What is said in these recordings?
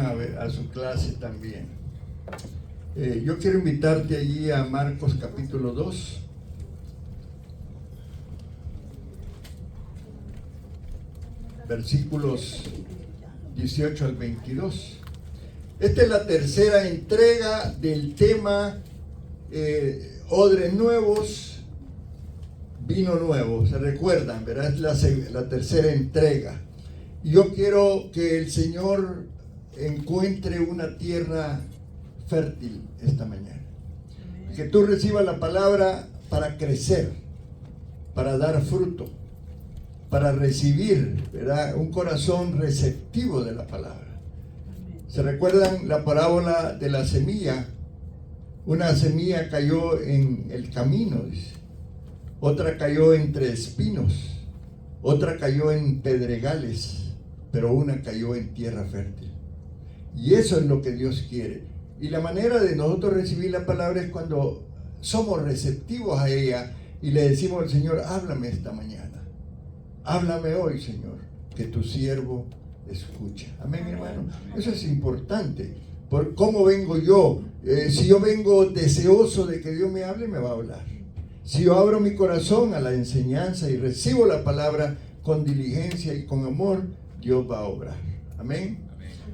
a su clase también. Yo quiero invitarte allí a Marcos capítulo 2. Versículos 18 al 22. Esta es la tercera entrega del tema odres nuevos, vino nuevo. ¿Se recuerdan? ¿Verdad? Es la tercera entrega. Yo quiero que el Señor encuentre una tierra fértil esta mañana. Que tú recibas la palabra para crecer, para dar fruto, para recibir, ¿verdad? Un corazón receptivo de la palabra. ¿Se recuerdan la parábola de la semilla? Una semilla cayó en el camino, dice. Otra cayó entre espinos. Otra cayó en pedregales. Pero una cayó en tierra fértil. Y eso es lo que Dios quiere. Y la manera de nosotros recibir la palabra es cuando somos receptivos a ella y le decimos al Señor: háblame esta mañana. Háblame hoy, Señor, que tu siervo escucha. Amén, hermano. Eso es importante. Por cómo vengo yo. Si yo vengo deseoso de que Dios me hable, me va a hablar. Si yo abro mi corazón a la enseñanza y recibo la palabra con diligencia y con amor, Dios va a obrar. Amén.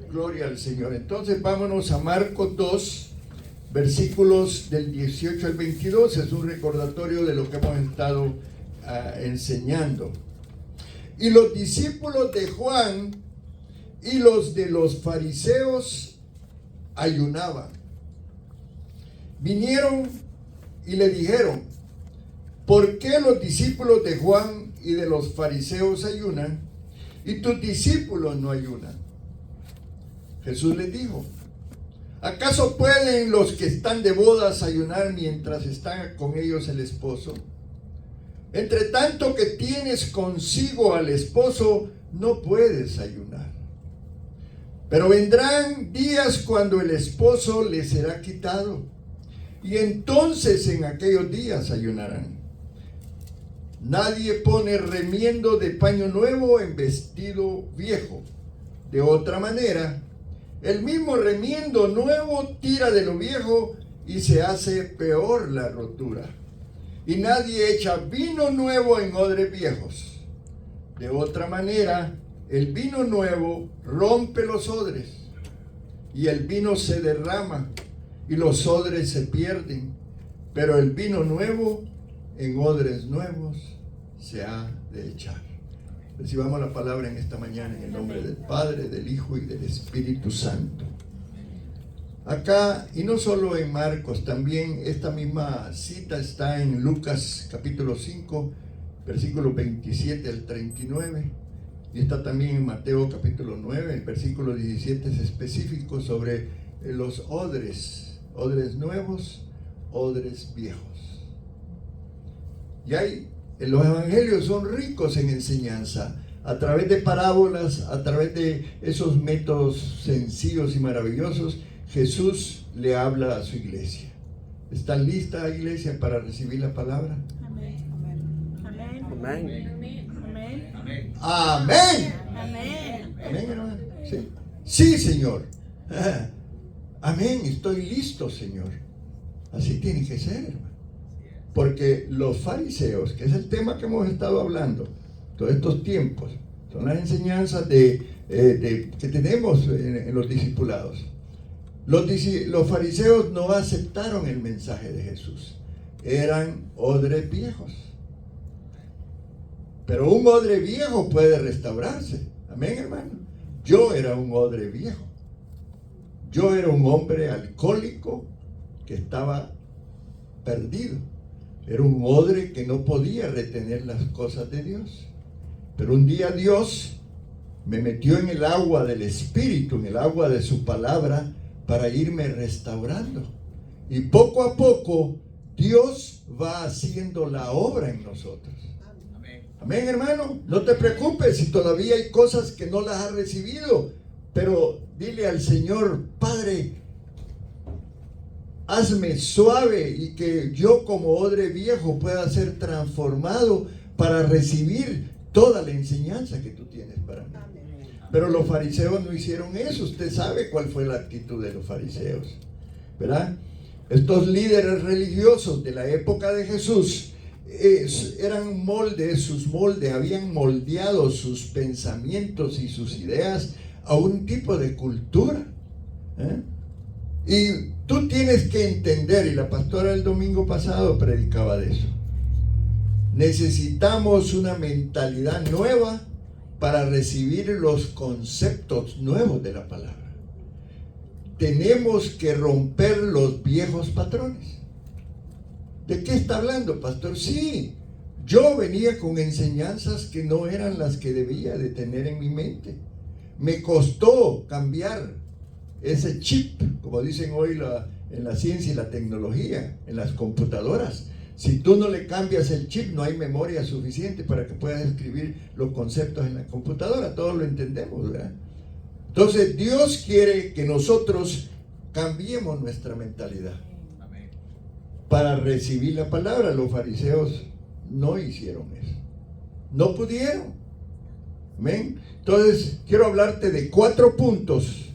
Gloria al Señor. Entonces vámonos a Marcos 2, versículos del 18 al 22. Es un recordatorio de lo que hemos estado enseñando. Y los discípulos de Juan y los de los fariseos ayunaban. Vinieron y le dijeron: ¿por qué los discípulos de Juan y de los fariseos ayunan y tus discípulos no ayunan? Jesús les dijo: ¿acaso pueden los que están de bodas ayunar mientras está con ellos el esposo? Entre tanto que tienes consigo al esposo, no puedes ayunar. Pero vendrán días cuando el esposo les será quitado, y entonces en aquellos días ayunarán. Nadie pone remiendo de paño nuevo en vestido viejo. De otra manera, el mismo remiendo nuevo tira de lo viejo y se hace peor la rotura. Y nadie echa vino nuevo en odres viejos. De otra manera, el vino nuevo rompe los odres, y el vino se derrama, y los odres se pierden. Pero el vino nuevo en odres nuevos se ha de echar. Recibamos la palabra en esta mañana en el nombre del Padre, del Hijo y del Espíritu Santo. Acá, y no solo en Marcos, también esta misma cita está en Lucas capítulo 5, versículo 27 al 39, y está también en Mateo capítulo 9, el versículo 17 es específico sobre los odres nuevos, odres viejos. Y los evangelios son ricos en enseñanza, a través de parábolas, a través de esos métodos sencillos y maravillosos. Jesús le habla a su iglesia. ¿Están lista, iglesia, para recibir la palabra? Amén. Amén. Amén. Amén. Amén. Amén. Amén, hermano. Sí. Sí, Señor. Amén. Estoy listo, Señor. Así tiene que ser, hermano. Porque los fariseos, que es el tema que hemos estado hablando todos estos tiempos, son las enseñanzas que tenemos en los discipulados. Los fariseos no aceptaron el mensaje de Jesús. Eran odres viejos. Pero un odre viejo puede restaurarse. Amén, hermano. Yo era un odre viejo. Yo era un hombre alcohólico que estaba perdido. Era un odre que no podía retener las cosas de Dios. Pero un día Dios me metió en el agua del Espíritu, en el agua de su palabra, para irme restaurando. Y poco a poco Dios va haciendo la obra en nosotros. Amén, hermano. No te preocupes si todavía hay cosas que no las has recibido, pero dile al Señor: Padre, hazme suave y que yo como odre viejo pueda ser transformado para recibir toda la enseñanza que tú tienes para mí. Pero los fariseos no hicieron eso. Usted sabe cuál fue la actitud de los fariseos, ¿verdad? Estos líderes religiosos de la época de Jesús eran sus moldes, habían moldeado sus pensamientos y sus ideas a un tipo de cultura. Y tú tienes que entender, y la pastora el domingo pasado predicaba de eso, necesitamos una mentalidad nueva para recibir los conceptos nuevos de la palabra. Tenemos que romper los viejos patrones. ¿De qué está hablando, pastor? Sí, yo venía con enseñanzas que no eran las que debía de tener en mi mente. Me costó cambiar ese chip, como dicen hoy en la ciencia y la tecnología, en las computadoras. Si tú no le cambias el chip, no hay memoria suficiente para que puedas escribir los conceptos en la computadora. Todos lo entendemos, ¿verdad? Entonces, Dios quiere que nosotros cambiemos nuestra mentalidad para recibir la palabra. Los fariseos no hicieron eso. No pudieron. ¿Amén? Entonces, quiero hablarte de 4 puntos,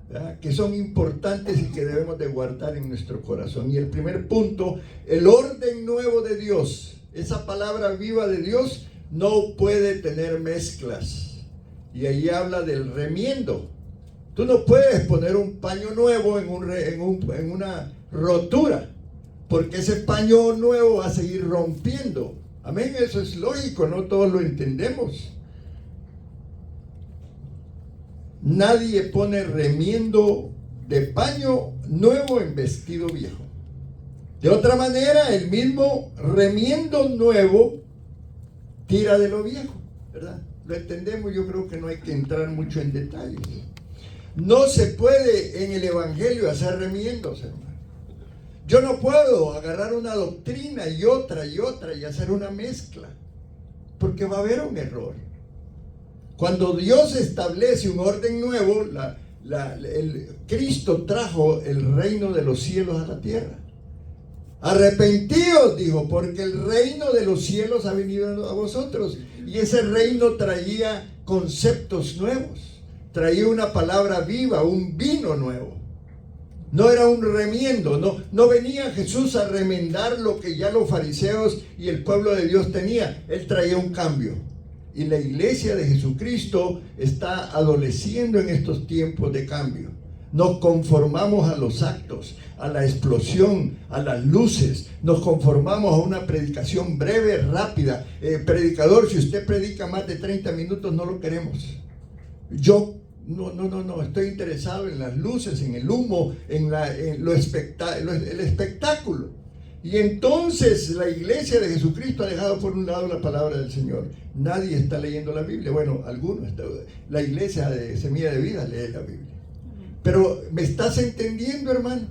¿verdad?, que son importantes y que debemos de guardar en nuestro corazón. Y el primer punto, el orden nuevo de Dios. Esa palabra viva de Dios no puede tener mezclas. Y ahí habla del remiendo. Tú no puedes poner un paño nuevo en una rotura, porque ese paño nuevo va a seguir rompiendo. Amén, eso es lógico, no todos lo entendemos. Nadie pone remiendo de paño nuevo en vestido viejo. De otra manera, el mismo remiendo nuevo tira de lo viejo, ¿verdad? Lo entendemos, yo creo que no hay que entrar mucho en detalles. No se puede en el evangelio hacer remiendos, hermano. Yo no puedo agarrar una doctrina y otra y hacer una mezcla, porque va a haber un error. Cuando Dios establece un orden nuevo, Cristo trajo el reino de los cielos a la tierra. Arrepentíos, dijo, porque el reino de los cielos ha venido a vosotros. Y ese reino traía conceptos nuevos, traía una palabra viva, un vino nuevo. No era un remiendo, no venía Jesús a remendar lo que ya los fariseos y el pueblo de Dios tenía. Él traía un cambio. Y la iglesia de Jesucristo está adoleciendo en estos tiempos de cambio. Nos conformamos a los actos, a la explosión, a las luces. Nos conformamos a una predicación breve, rápida. Predicador, si usted predica más de 30 minutos, no lo queremos. Yo no, estoy interesado en las luces, en el humo, en el espectáculo. Y entonces la iglesia de Jesucristo ha dejado por un lado la palabra del Señor. Nadie está leyendo la Biblia. Bueno, algunos. La iglesia de Semilla de Vida lee la Biblia. Pero ¿me estás entendiendo, hermano?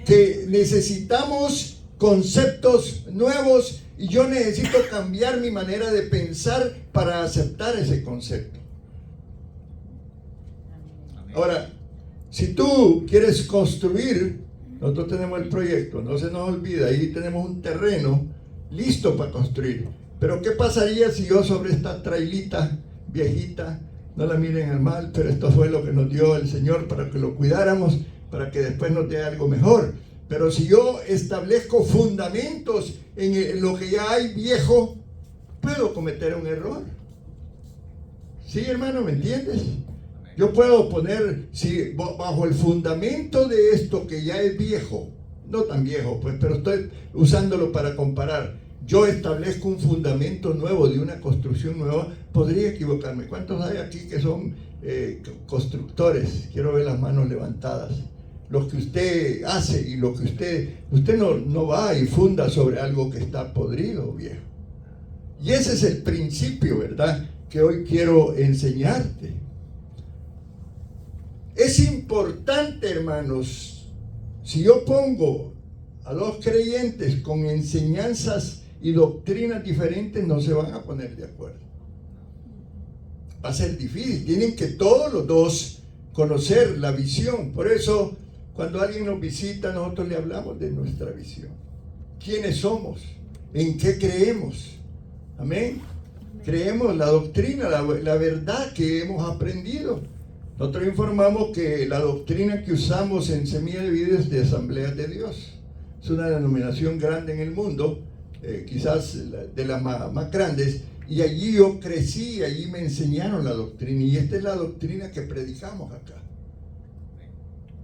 Que necesitamos conceptos nuevos y yo necesito cambiar mi manera de pensar para aceptar ese concepto. Ahora, si tú quieres construir, nosotros tenemos el proyecto, no se nos olvida, ahí tenemos un terreno listo para construir. Pero ¿qué pasaría si yo sobre esta trailita viejita, no la miren al mal, pero esto fue lo que nos dio el Señor para que lo cuidáramos, para que después nos dé algo mejor? Pero si yo establezco fundamentos en lo que ya hay viejo, puedo cometer un error. ¿Sí, hermano? ¿Me entiendes? Yo puedo poner, si bajo el fundamento de esto que ya es viejo, no tan viejo, pues, pero estoy usándolo para comparar. Yo establezco un fundamento nuevo de una construcción nueva, podría equivocarme. ¿Cuántos hay aquí que son constructores? Quiero ver las manos levantadas. Lo que usted hace y lo que usted no va y funda sobre algo que está podrido, viejo. Y ese es el principio, ¿verdad?, que hoy quiero enseñarte. Es importante, hermanos, si yo pongo a dos creyentes con enseñanzas y doctrinas diferentes, no se van a poner de acuerdo. Va a ser difícil. Tienen que todos los dos conocer la visión. Por eso, cuando alguien nos visita, nosotros le hablamos de nuestra visión. ¿Quiénes somos? ¿En qué creemos? Amén. Creemos la doctrina, la verdad que hemos aprendido. Nosotros informamos que la doctrina que usamos en Semilla de Vida es de Asambleas de Dios. Es una denominación grande en el mundo, quizás de las más grandes, y allí yo crecí, allí me enseñaron la doctrina, y esta es la doctrina que predicamos acá.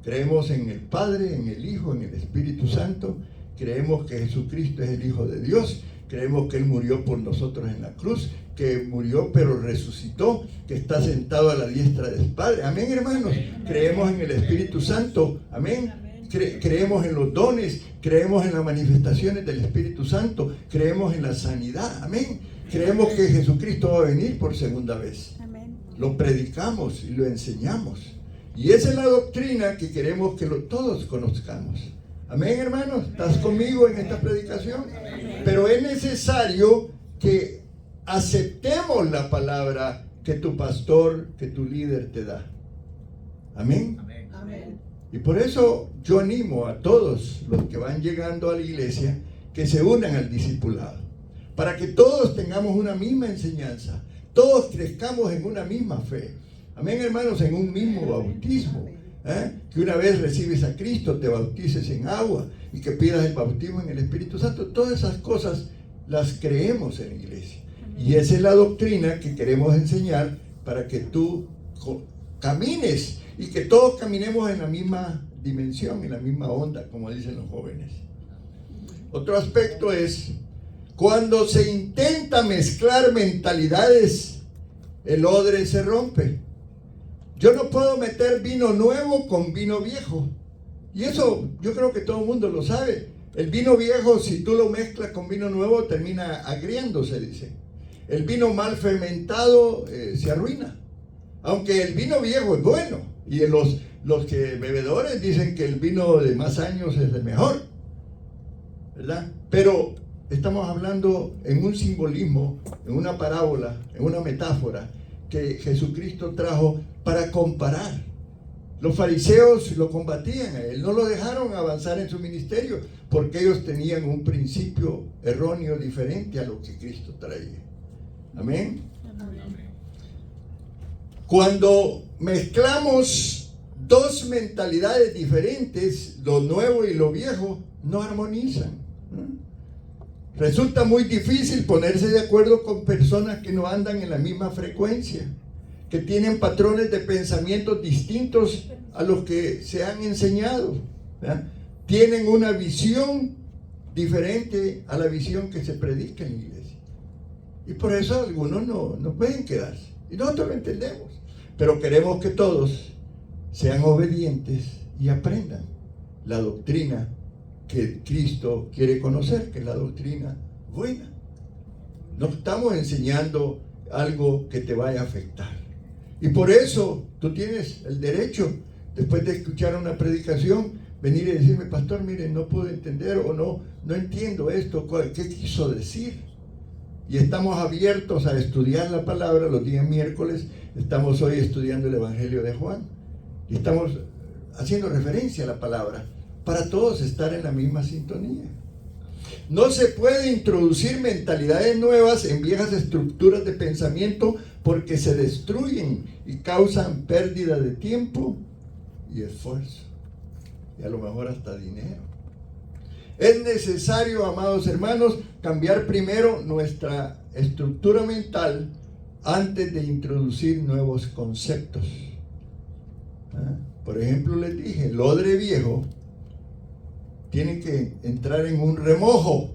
Creemos en el Padre, en el Hijo, en el Espíritu Santo, creemos que Jesucristo es el Hijo de Dios, creemos que Él murió por nosotros en la cruz, que murió pero resucitó, que está sentado a la diestra del Padre. Amén, hermanos. Creemos en el Espíritu Santo. Amén. Creemos en los dones, creemos en las manifestaciones del Espíritu Santo, creemos en la sanidad. Amén. Creemos que Jesucristo va a venir por segunda vez. Lo predicamos y lo enseñamos. Y esa es la doctrina que queremos que todos conozcamos. Amén, hermanos. ¿Estás conmigo en esta predicación? Pero es necesario que aceptemos la palabra que tu pastor, que tu líder te da. Amén. Amén. Y por eso yo animo a todos los que van llegando a la iglesia que se unan al discipulado, para que todos tengamos una misma enseñanza, todos crezcamos en una misma fe. Amén, hermanos, en un mismo bautismo. Que una vez recibes a Cristo, te bautices en agua y que pidas el bautismo en el Espíritu Santo. Todas esas cosas las creemos en la iglesia. Y esa es la doctrina que queremos enseñar para que tú camines y que todos caminemos en la misma dimensión, en la misma onda, como dicen los jóvenes. Otro aspecto es cuando se intenta mezclar mentalidades, el odre se rompe. Yo no puedo meter vino nuevo con vino viejo. Y eso yo creo que todo el mundo lo sabe. El vino viejo, si tú lo mezclas con vino nuevo, termina agriándose, dice. El vino mal fermentado se arruina. Aunque el vino viejo es bueno. Y los que bebedores dicen que el vino de más años es el mejor, ¿verdad? Pero estamos hablando en un simbolismo, en una parábola, en una metáfora que Jesucristo trajo para comparar. Los fariseos lo combatían a él, no lo dejaron avanzar en su ministerio porque ellos tenían un principio erróneo diferente a lo que Cristo traía. Amén. Cuando mezclamos dos mentalidades diferentes, lo nuevo y lo viejo, no armonizan. Resulta muy difícil ponerse de acuerdo con personas que no andan en la misma frecuencia, que tienen patrones de pensamientos distintos a los que se han enseñado, ¿verdad? Tienen una visión diferente a la visión que se predica en la iglesia. Y por eso algunos no pueden quedarse. Y nosotros lo entendemos. Pero queremos que todos sean obedientes y aprendan la doctrina que Cristo quiere conocer, que es la doctrina buena. No estamos enseñando algo que te vaya a afectar. Y por eso tú tienes el derecho, después de escuchar una predicación, venir y decirme: pastor, mire, no puedo entender o no entiendo esto, ¿qué quiso decir? Y estamos abiertos a estudiar la palabra. Los días miércoles estamos hoy estudiando el Evangelio de Juan y estamos haciendo referencia a la palabra para todos estar en la misma sintonía. No se puede introducir mentalidades nuevas en viejas estructuras de pensamiento porque se destruyen y causan pérdida de tiempo y esfuerzo, y a lo mejor hasta dinero. Es necesario, amados hermanos, cambiar primero nuestra estructura mental antes de introducir nuevos conceptos. Por ejemplo, les dije, el odre viejo tiene que entrar en un remojo.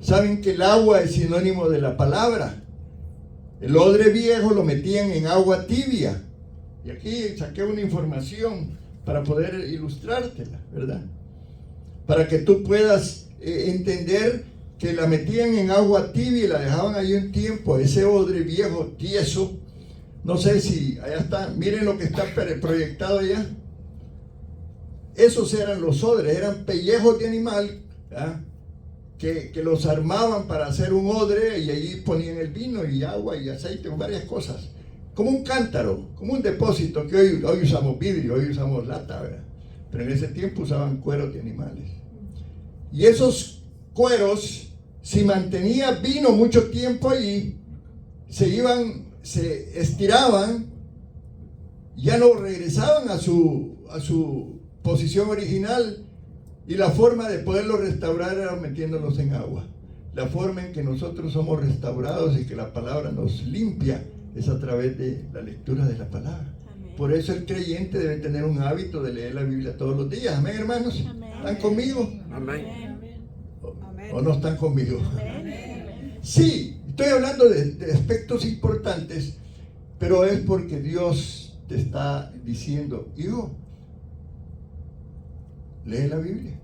Saben que el agua es sinónimo de la palabra. El odre viejo lo metían en agua tibia. Y aquí saqué una información para poder ilustrártela, ¿verdad? Para que tú puedas entender que la metían en agua tibia y la dejaban ahí un tiempo, ese odre viejo, tieso. No sé si allá está, miren lo que está proyectado allá. Esos eran los odres, eran pellejos de animal, ¿verdad? Que los armaban para hacer un odre, y allí ponían el vino y agua y aceite, varias cosas. Como un cántaro, como un depósito, que hoy usamos vidrio, hoy usamos lata, ¿verdad? Pero en ese tiempo usaban cueros de animales. Y esos cueros, si mantenía vino mucho tiempo allí, se estiraban, ya no regresaban a su posición original, y la forma de poderlos restaurar era metiéndolos en agua. La forma en que nosotros somos restaurados y que la palabra nos limpia es a través de la lectura de la palabra. Por eso el creyente debe tener un hábito de leer la Biblia todos los días. Amén, hermanos. ¿Están conmigo? Amén. ¿O no están conmigo? Sí, estoy hablando de aspectos importantes, pero es porque Dios te está diciendo, hijo, lee la Biblia.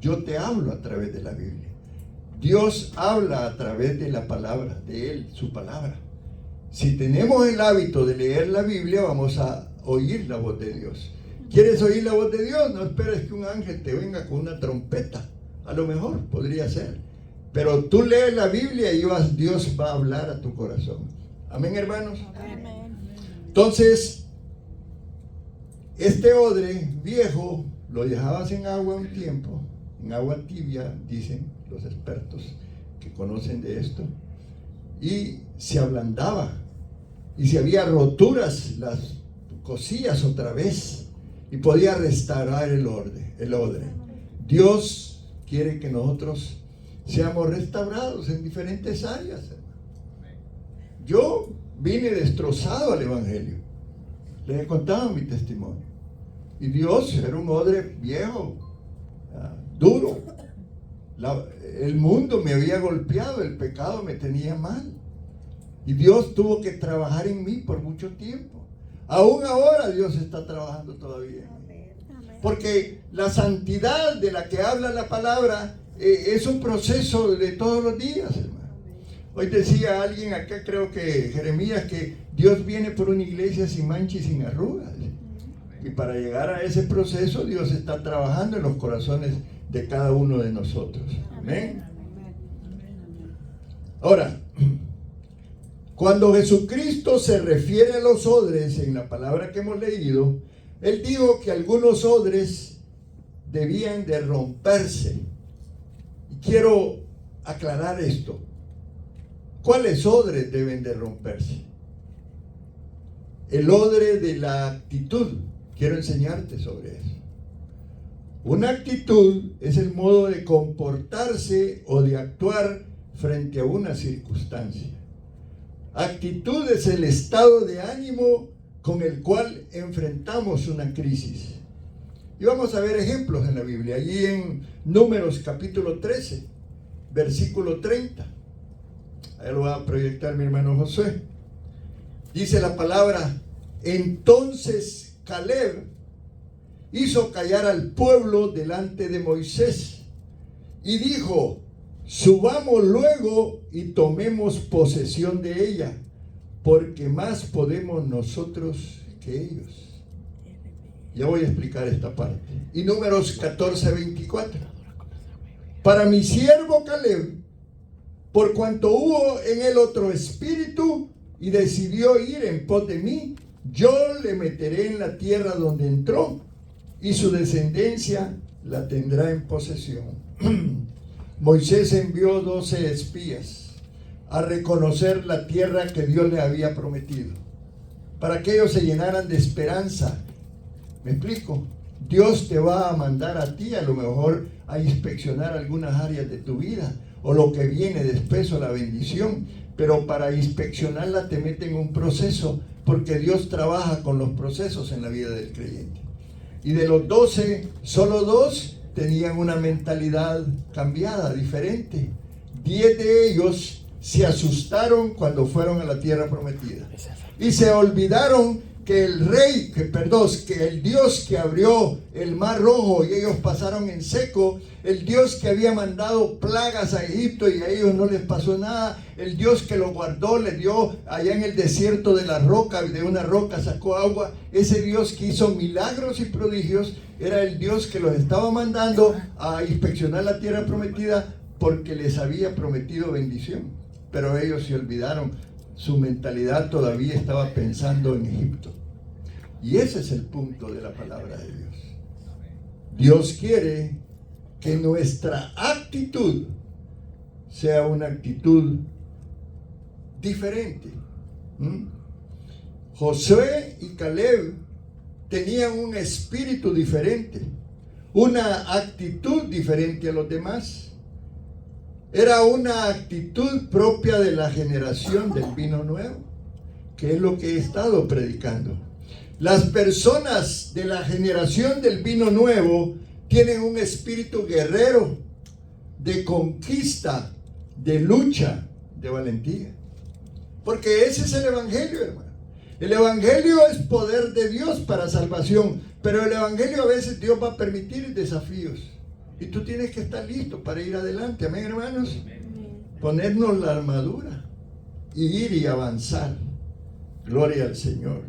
Yo te hablo a través de la Biblia. Dios habla a través de la palabra, de Él, su palabra. Si tenemos el hábito de leer la Biblia, vamos a oír la voz de Dios. ¿Quieres oír la voz de Dios? No esperes que un ángel te venga con una trompeta. A lo mejor podría ser. Pero tú lees la Biblia y Dios va a hablar a tu corazón. Amén, hermanos. Amén. Entonces, este odre viejo lo dejabas en agua un tiempo, en agua tibia, dicen los expertos que conocen de esto, y se ablandaba. Y si había roturas, las cosías otra vez y podía restaurar el odre. Dios quiere que nosotros seamos restaurados en diferentes áreas, hermano. Yo vine destrozado al Evangelio. Les he contado mi testimonio. Y Dios era un odre viejo, duro. El mundo me había golpeado, el pecado me tenía mal. Y Dios tuvo que trabajar en mí por mucho tiempo. Aún ahora Dios está trabajando todavía en mí. Porque la santidad de la que habla la palabra es un proceso de todos los días, hermano. Hoy decía alguien acá, creo que Jeremías, que Dios viene por una iglesia sin mancha y sin arrugas. Y para llegar a ese proceso, Dios está trabajando en los corazones de cada uno de nosotros. Amén. Ahora, cuando Jesucristo se refiere a los odres en la palabra que hemos leído, Él dijo que algunos odres debían de romperse. Y quiero aclarar esto. ¿Cuáles odres deben de romperse? El odre de la actitud. Quiero enseñarte sobre eso. Una actitud es el modo de comportarse o de actuar frente a una circunstancia. Actitud es el estado de ánimo con el cual enfrentamos una crisis. Y vamos a ver ejemplos en la Biblia. Allí en Números capítulo 13, versículo 30. Ahí lo va a proyectar mi hermano Josué. Dice la palabra: entonces Caleb hizo callar al pueblo delante de Moisés y dijo: subamos luego y tomemos posesión de ella, porque más podemos nosotros que ellos. Ya voy a explicar esta parte. Y Números 14, 24. Para mi siervo Caleb, por cuanto hubo en él otro espíritu y decidió ir en pos de mí, yo le meteré en la tierra donde entró, y su descendencia la tendrá en posesión. Moisés envió 12 espías a reconocer la tierra que Dios le había prometido, para que ellos se llenaran de esperanza. ¿Me explico? Dios te va a mandar a ti a lo mejor a inspeccionar algunas áreas de tu vida, o lo que viene después, o la bendición, pero para inspeccionarla te mete en un proceso, porque Dios trabaja con los procesos en la vida del creyente. Y de los 12, solo 2 tenían una mentalidad cambiada, diferente. 10 de ellos se asustaron cuando fueron a la tierra prometida. Y se olvidaron que que el Dios que abrió el mar rojo y ellos pasaron en seco, el Dios que había mandado plagas a Egipto y a ellos no les pasó nada, el Dios que los guardó, les dio allá en el desierto de la roca, de una roca sacó agua, ese Dios que hizo milagros y prodigios, era el Dios que los estaba mandando a inspeccionar la tierra prometida porque les había prometido bendición. Pero ellos se olvidaron, su mentalidad todavía estaba pensando en Egipto. Y ese es el punto de la palabra de Dios. Dios quiere que nuestra actitud sea una actitud diferente. Josué y Caleb tenían un espíritu diferente, una actitud diferente a los demás. Era una actitud propia de la generación del vino nuevo, que es lo que he estado predicando. Las personas de la generación del vino nuevo tienen un espíritu guerrero, de conquista, de lucha, de valentía. Porque ese es el evangelio, hermano. El evangelio es poder de Dios para salvación, pero el evangelio a veces Dios va a permitir desafíos. Y tú tienes que estar listo para ir adelante. Amén, hermanos. Ponernos la armadura y ir y avanzar. Gloria al Señor.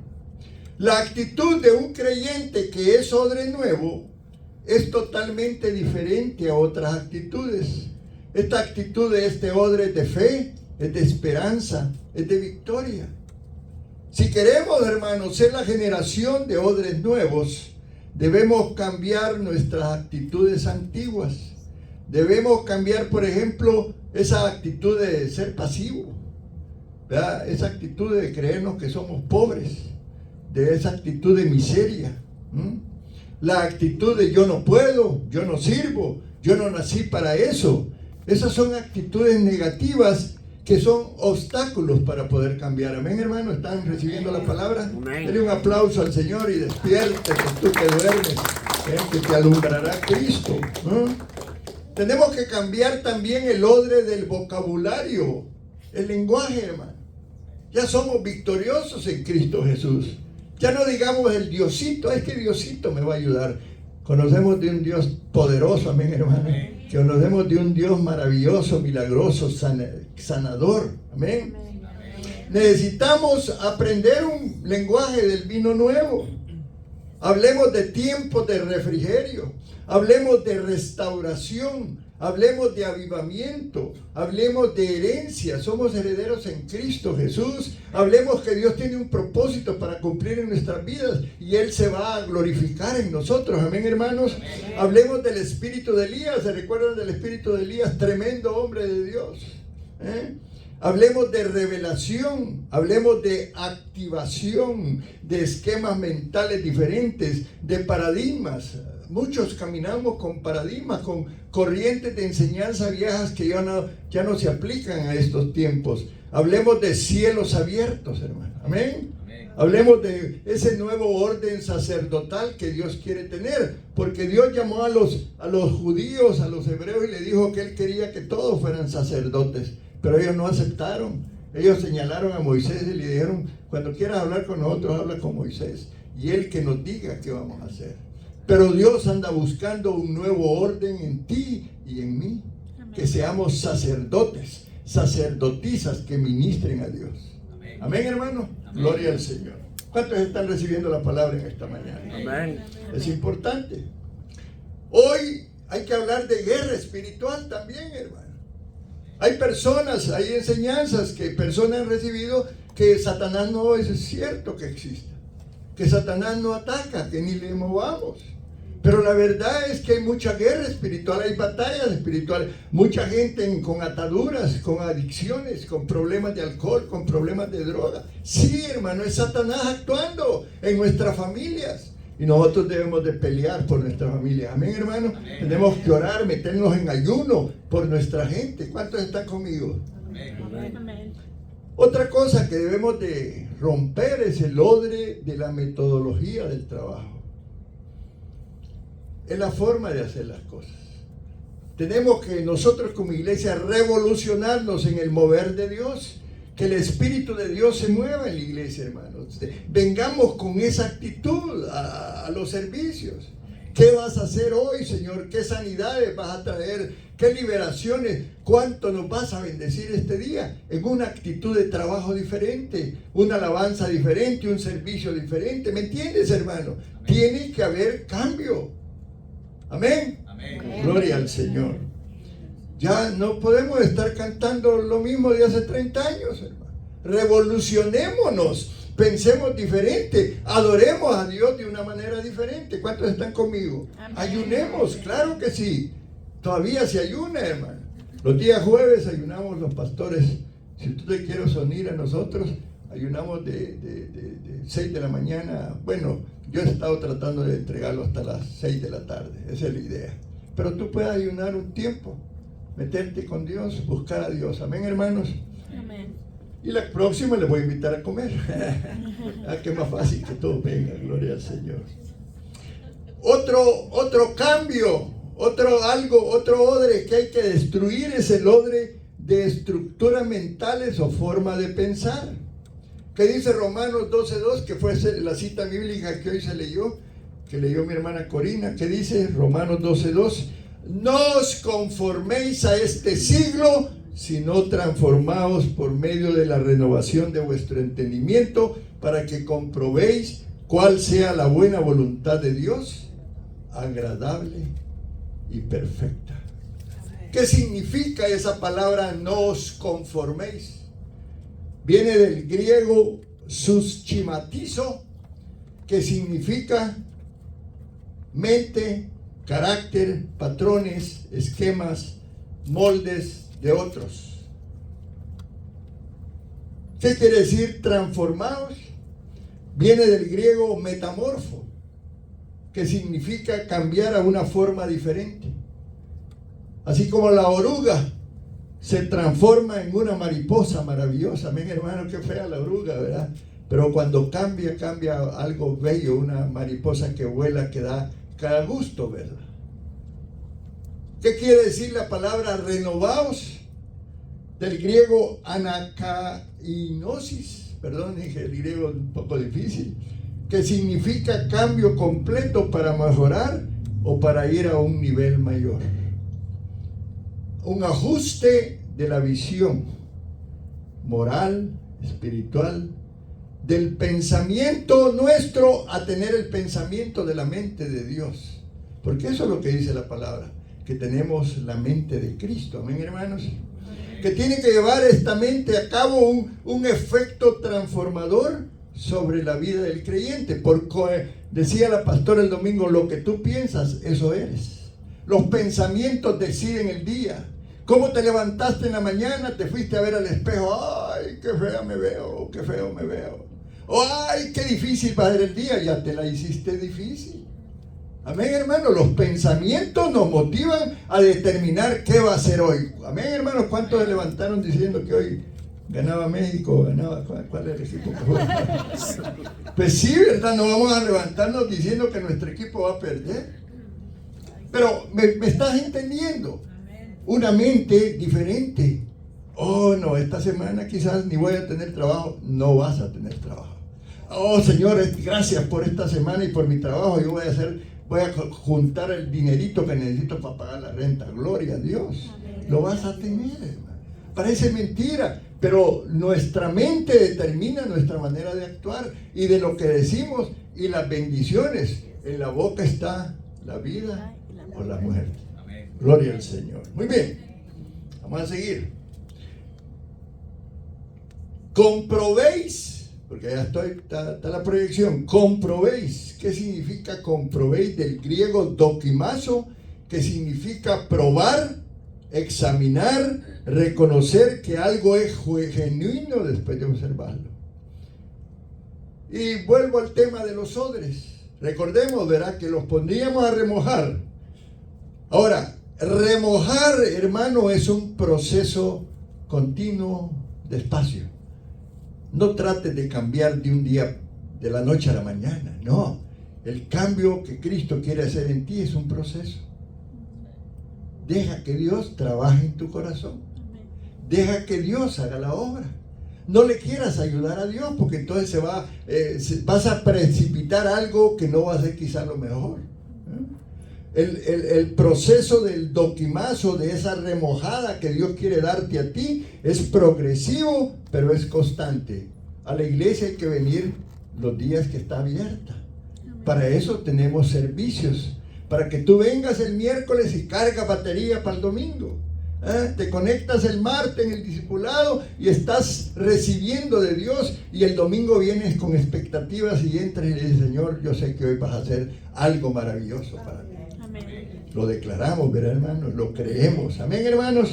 La actitud de un creyente que es odre nuevo es totalmente diferente a otras actitudes. Esta actitud de este odre es de fe, es de esperanza, es de victoria. Si queremos, hermanos, ser la generación de odres nuevos, debemos cambiar nuestras actitudes antiguas. Debemos cambiar, por ejemplo, esa actitud de ser pasivo, ¿verdad? Esa actitud de creernos que somos pobres, de esa actitud de miseria. La actitud de yo no puedo, yo no sirvo, yo no nací para eso. Esas son actitudes negativas que son obstáculos para poder cambiar. Amén, hermano. ¿Están recibiendo la palabra? Dale un aplauso al Señor y despiértate, tú que duermes, que te alumbrará Cristo. Tenemos que cambiar también el odre del vocabulario, el lenguaje, hermano. Ya somos victoriosos en Cristo Jesús. Ya no digamos el Diosito, es que Diosito me va a ayudar. Conocemos de un Dios poderoso, amén, hermano. Conocemos de un Dios maravilloso, milagroso, sanador, amén. Necesitamos aprender un lenguaje del vino nuevo. Hablemos de tiempos de refrigerio, hablemos de restauración, hablemos de avivamiento, hablemos de herencia. Somos herederos en Cristo Jesús. Hablemos que Dios tiene un propósito para cumplir en nuestras vidas y Él se va a glorificar en nosotros. Amén, hermanos. Amén. Hablemos del espíritu de Elías. ¿Se recuerdan del espíritu de Elías? Tremendo hombre de Dios. Hablemos de revelación, hablemos de activación, de esquemas mentales diferentes, de paradigmas. Muchos caminamos con paradigmas, con corrientes de enseñanza viejas que ya no se aplican a estos tiempos. Hablemos de cielos abiertos, hermano. Amén. Hablemos de ese nuevo orden sacerdotal que Dios quiere tener, porque Dios llamó a los judíos, a los hebreos, y le dijo que Él quería que todos fueran sacerdotes, pero ellos no aceptaron. Ellos señalaron a Moisés y le dijeron: cuando quieras hablar con nosotros, habla con Moisés, y Él que nos diga qué vamos a hacer. Pero Dios anda buscando un nuevo orden en ti y en mí, que seamos sacerdotes, sacerdotisas que ministren a Dios. Amén, hermano. Amén. Gloria al Señor. ¿Cuántos están recibiendo la palabra en esta mañana? Amén. Es importante. Hoy hay que hablar de guerra espiritual también, hermano. Hay personas, hay enseñanzas que personas han recibido que Satanás no es cierto que exista, que Satanás no ataca, que ni le movamos. Pero la verdad es que hay mucha guerra espiritual, hay batallas espirituales, mucha gente con ataduras, con adicciones, con problemas de alcohol, con problemas de droga. Sí, hermano, es Satanás actuando en nuestras familias. Y nosotros debemos de pelear por nuestra familia. Amén, hermano. Amén. Tenemos que orar, meternos en ayuno por nuestra gente. ¿Cuántos están conmigo? Amén. Amén. Otra cosa que debemos de romper es el odre de la metodología del trabajo. Es la forma de hacer las cosas. Tenemos que nosotros como iglesia revolucionarnos en el mover de Dios. Que el Espíritu de Dios se mueva en la iglesia, hermanos. Vengamos con esa actitud a los servicios. ¿Qué vas a hacer hoy, Señor? ¿Qué sanidades vas a traer? ¿Qué liberaciones? ¿Cuánto nos vas a bendecir este día? En una actitud de trabajo diferente, una alabanza diferente, un servicio diferente. ¿Me entiendes, hermano? Amén. Tiene que haber cambio. Amén. Amén. Gloria al Señor. Ya no podemos estar cantando lo mismo de hace 30 años, hermano. Revolucionémonos, pensemos diferente, adoremos a Dios de una manera diferente. ¿Cuántos están conmigo? Amén. Ayunemos, claro que sí. Todavía se ayuna, hermano. Los días jueves ayunamos los pastores Si tú te quieres unir a nosotros, ayunamos de 6 de la mañana. Bueno, yo he estado tratando de entregarlo hasta las 6 de la tarde. Esa es la idea. Pero tú puedes ayunar un tiempo, meterte con Dios, buscar a Dios. Amén, hermanos. Amén. Y la próxima les voy a invitar a comer. Que más fácil que todos vengan, gloria al Señor. Otro cambio, otro odre que hay que destruir es el odre de estructuras mentales o forma de pensar. ¿Qué dice Romanos 12:2? Que fue la cita bíblica que hoy se leyó, que leyó mi hermana Corina. ¿Qué dice Romanos 12:2? No os conforméis a este siglo, sino transformaos por medio de la renovación de vuestro entendimiento, para que comprobéis cuál sea la buena voluntad de Dios, agradable y perfecta. ¿Qué significa esa palabra no os conforméis? Viene del griego suschimatizo, que significa mente, carácter, patrones, esquemas, moldes de otros. ¿Qué quiere decir transformados? Viene del griego metamorfo, que significa cambiar a una forma diferente. Así como la oruga se transforma en una mariposa maravillosa. Amén, hermano, qué fea la oruga, ¿verdad? Pero cuando cambia algo bello, una mariposa que vuela, que da cada gusto, ¿verdad? ¿Qué quiere decir la palabra renovaos? Del griego anakainosis, perdón, dije el griego un poco difícil, que significa cambio completo para mejorar o para ir a un nivel mayor. Un ajuste de la visión moral, espiritual, del pensamiento nuestro a tener el pensamiento de la mente de Dios. Porque eso es lo que dice la palabra, que tenemos la mente de Cristo. Amén, hermanos. Que tiene que llevar esta mente a cabo un efecto transformador sobre la vida del creyente. Porque decía la pastora el domingo, lo que tú piensas, eso eres. Los pensamientos deciden el día. ¿Cómo te levantaste en la mañana? Te fuiste a ver al espejo. ¡Ay, qué fea me veo! ¡Qué feo me veo! ¡Ay, qué difícil va a ser el día! Ya te la hiciste difícil. Amén, hermano. Los pensamientos nos motivan a determinar qué va a ser hoy. Amén, hermanos. ¿Cuántos se levantaron diciendo que hoy ganaba México? ¿Cuál es el equipo que juega? Pues sí, ¿verdad? No vamos a levantarnos diciendo que nuestro equipo va a perder. Pero me estás entendiendo. Una mente diferente. Oh, no, esta semana quizás ni voy a tener trabajo. No vas a tener trabajo. Oh, Señor, gracias por esta semana y por mi trabajo. Yo voy a juntar el dinerito que necesito para pagar la renta. Gloria a Dios. Lo vas a tener, hermano. Parece mentira, pero nuestra mente determina nuestra manera de actuar y de lo que decimos y las bendiciones. En la boca está la vida o la muerte. Gloria al Señor. Muy bien, vamos a seguir. Comprobéis, porque ya está la proyección. Comprobéis. ¿Qué significa comprobéis? Del griego dokimazo, que significa probar, examinar, reconocer que algo es genuino después de observarlo. Y vuelvo al tema de los odres. Recordemos, ¿verdad?, que los pondríamos a remojar. Ahora, remojar, hermano, es un proceso continuo, despacio. No trates de cambiar de un día, de la noche a la mañana. No, el cambio que Cristo quiere hacer en ti es un proceso. Deja que Dios trabaje en tu corazón. Deja que Dios haga la obra. No le quieras ayudar a Dios, porque entonces vas a precipitar algo que no va a ser quizá lo mejor. El proceso del dokimazo, de esa remojada que Dios quiere darte a ti, es progresivo, pero es constante. A la iglesia hay que venir los días que está abierta. Para eso tenemos servicios, para que tú vengas el miércoles y carga batería para el domingo. Te conectas el martes en el discipulado y estás recibiendo de Dios, y el domingo vienes con expectativas y entras y le dices: Señor, yo sé que hoy vas a hacer algo maravilloso para mí. Lo declaramos, ¿verdad, hermanos? Lo creemos. Amén, hermanos.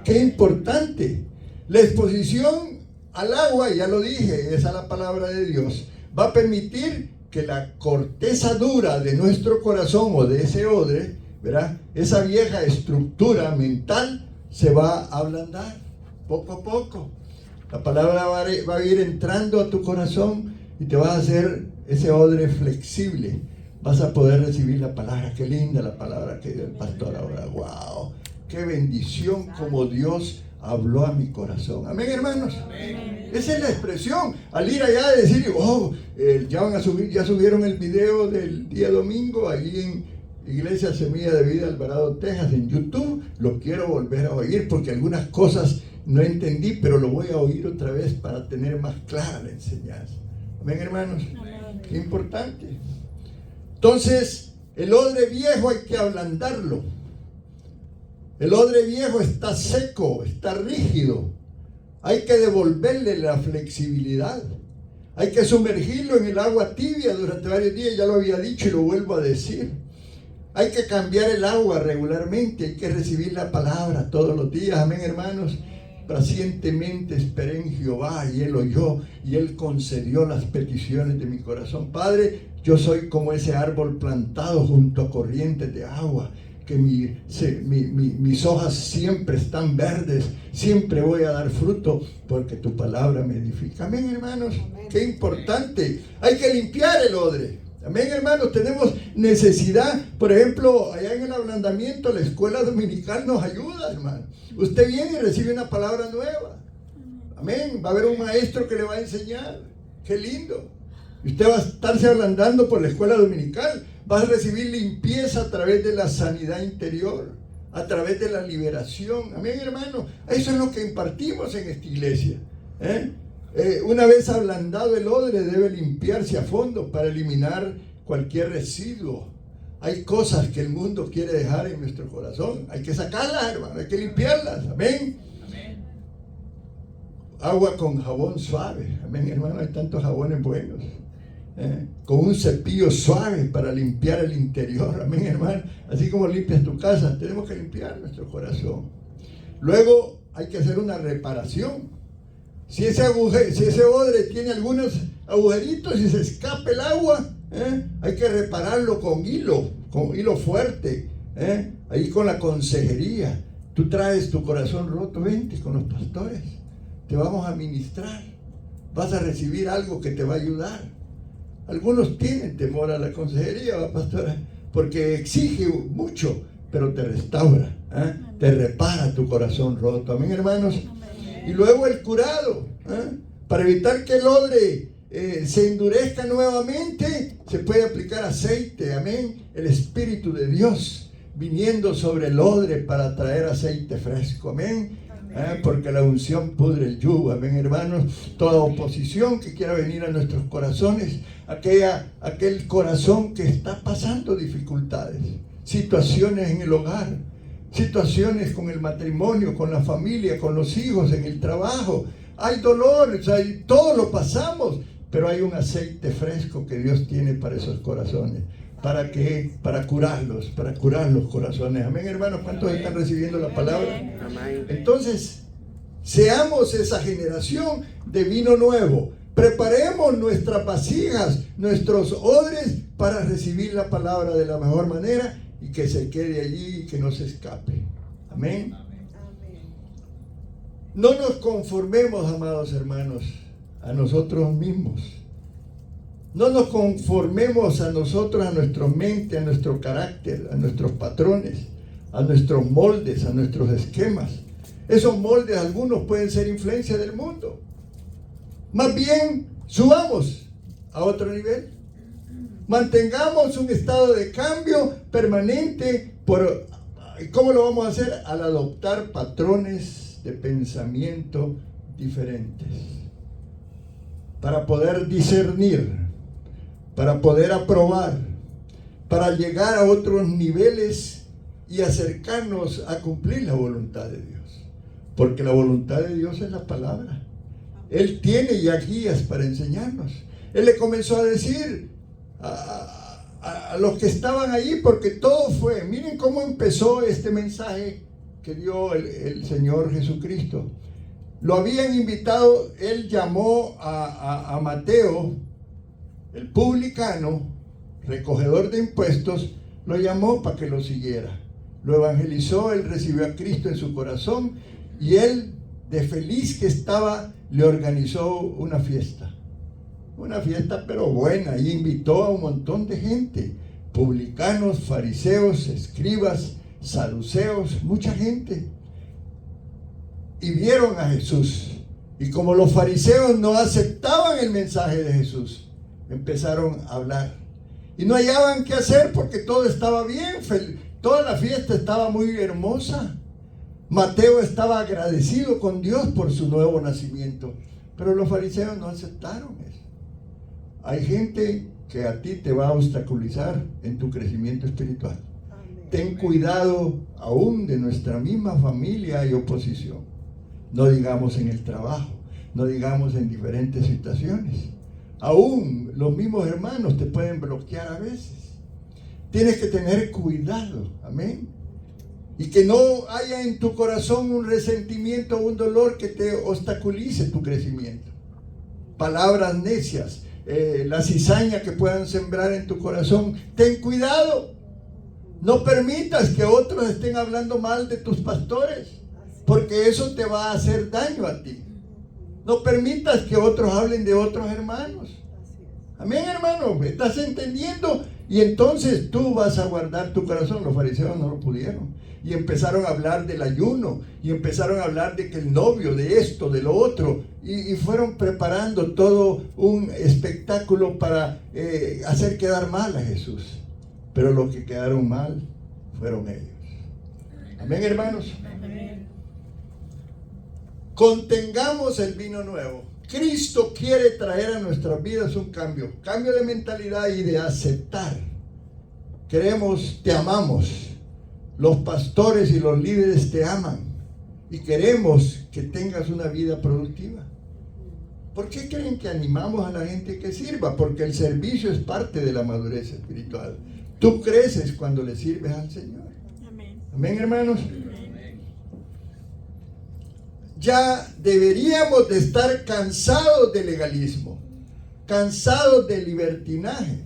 Qué importante. La exposición al agua, ya lo dije, esa es la palabra de Dios, va a permitir que la corteza dura de nuestro corazón o de ese odre, ¿verdad? Esa vieja estructura mental se va a ablandar poco a poco. La palabra va a ir entrando a tu corazón y te vas a hacer ese odre flexible. Vas a poder recibir la palabra. Qué linda la palabra que dio el pastor ahora. ¡Wow! ¡Qué bendición como Dios habló a mi corazón! Amén, hermanos. Amén. Esa es la expresión. Al ir allá a decir, ya van a subir, ya subieron el video del día domingo ahí en Iglesia Semilla de Vida Alvarado, Texas, en YouTube. Lo quiero volver a oír porque algunas cosas no entendí, pero lo voy a oír otra vez para tener más clara la enseñanza. Amén, hermanos. Amén. Qué importante. Entonces, el odre viejo hay que ablandarlo. El odre viejo está seco, está rígido. Hay que devolverle la flexibilidad. Hay que sumergirlo en el agua tibia durante varios días, ya lo había dicho y lo vuelvo a decir. Hay que cambiar el agua regularmente, hay que recibir la palabra todos los días. Amén, hermanos. Pacientemente esperé en Jehová y Él oyó y Él concedió las peticiones de mi corazón. Padre, yo soy como ese árbol plantado junto a corrientes de agua, que mis hojas siempre están verdes, siempre voy a dar fruto porque tu palabra me edifica. Amén, hermanos. Amén. Qué importante. Hay que limpiar el odre. Amén, hermanos. Tenemos necesidad. Por ejemplo, allá en el ablandamiento, la escuela dominical nos ayuda, hermano. Usted viene y recibe una palabra nueva. Amén. Va a haber un maestro que le va a enseñar. Qué lindo. Y usted va a estarse ablandando por la escuela dominical. Va a recibir limpieza a través de la sanidad interior, a través de la liberación. Amén, hermano. Eso es lo que impartimos en esta iglesia. Una vez ablandado el odre, debe limpiarse a fondo para eliminar cualquier residuo. Hay cosas que el mundo quiere dejar en nuestro corazón. Hay que sacarlas, hermano. Hay que limpiarlas. Amén. Amén. Agua con jabón suave. Amén, hermano. Hay tantos jabones buenos. Con un cepillo suave para limpiar el interior. Amén, hermano. Así como limpias tu casa, tenemos que limpiar nuestro corazón. Luego hay que hacer una reparación. Si ese odre tiene algunos agujeritos y se escapa el agua, hay que repararlo con hilo fuerte, ahí con la consejería. Tú traes tu corazón roto, vente con los pastores, te vamos a ministrar, vas a recibir algo que te va a ayudar. Algunos tienen temor a la consejería, pastora, porque exige mucho, pero te restaura, te repara tu corazón roto. Amén, hermanos. Y luego el curado, para evitar que el odre se endurezca nuevamente, se puede aplicar aceite. Amén. El Espíritu de Dios viniendo sobre el odre para traer aceite fresco. Amén. Porque la unción pudre el yugo. Amén, hermanos. Toda oposición que quiera venir a nuestros corazones, aquel corazón que está pasando dificultades, situaciones en el hogar, situaciones con el matrimonio, con la familia, con los hijos, en el trabajo. Hay dolor, todo lo pasamos, pero hay un aceite fresco que Dios tiene para esos corazones. ¿Para qué? Para curarlos, para curar los corazones. Amén, hermanos. ¿Cuántos están recibiendo la palabra? Amén. Entonces, seamos esa generación de vino nuevo. Preparemos nuestras vasijas, nuestros odres para recibir la palabra de la mejor manera y que se quede allí y que no se escape. Amén. No nos conformemos, amados hermanos, a nosotros mismos. No nos conformemos a nosotros, a nuestra mente, a nuestro carácter, a nuestros patrones, a nuestros moldes, a nuestros esquemas. Esos moldes, algunos pueden ser influencia del mundo. Más bien, subamos a otro nivel. Mantengamos un estado de cambio permanente. ¿Cómo lo vamos a hacer? Al adoptar patrones de pensamiento diferentes. Para poder discernir, para poder aprobar, para llegar a otros niveles y acercarnos a cumplir la voluntad de Dios. Porque la voluntad de Dios es la palabra. Él tiene ya guías para enseñarnos. Él le comenzó a decir a los que estaban allí, porque todo fue, miren cómo empezó este mensaje que dio el Señor Jesucristo. lo habían invitado, él llamó a Mateo, el publicano, recogedor de impuestos, lo llamó para que lo siguiera. Lo evangelizó, él recibió a Cristo en su corazón y él, de feliz que estaba, le organizó una fiesta pero buena, y invitó a un montón de gente, publicanos, fariseos, escribas, saduceos, mucha gente. Y vieron a Jesús, y como los fariseos no aceptaban el mensaje de Jesús, empezaron a hablar y no hallaban qué hacer porque todo estaba bien, toda la fiesta estaba muy hermosa. Mateo estaba agradecido con Dios por su nuevo nacimiento, pero los fariseos no aceptaron eso. Hay gente que a ti te va a obstaculizar en tu crecimiento espiritual. Ten cuidado, aún de nuestra misma familia hay oposición. No digamos en el trabajo, no digamos en diferentes situaciones. Aún los mismos hermanos te pueden bloquear a veces. Tienes que tener cuidado, amén. Y que no haya en tu corazón un resentimiento o un dolor que te obstaculice tu crecimiento. Palabras necias, la cizaña que puedan sembrar en tu corazón. Ten cuidado. No permitas que otros estén hablando mal de tus pastores, porque eso te va a hacer daño a ti. No permitas que otros hablen de otros hermanos. Amén, hermano, ¿me estás entendiendo? Y entonces tú vas a guardar tu corazón. Los fariseos no lo pudieron. Y empezaron a hablar del ayuno, y empezaron a hablar de que el novio, de esto, de lo otro, y fueron preparando todo un espectáculo para hacer quedar mal a Jesús. Pero los que quedaron mal fueron ellos. Amén, hermanos. Amén. Contengamos el vino nuevo. Cristo quiere traer a nuestras vidas un cambio de mentalidad y de aceptar. Queremos, te amamos. Los pastores y los líderes te aman y queremos que tengas una vida productiva. ¿Por qué creen que animamos a la gente que sirva? Porque el servicio es parte de la madurez espiritual. Tú creces cuando le sirves al Señor. Amén. Amén, hermanos. Ya deberíamos de estar cansados de legalismo, cansados de libertinaje.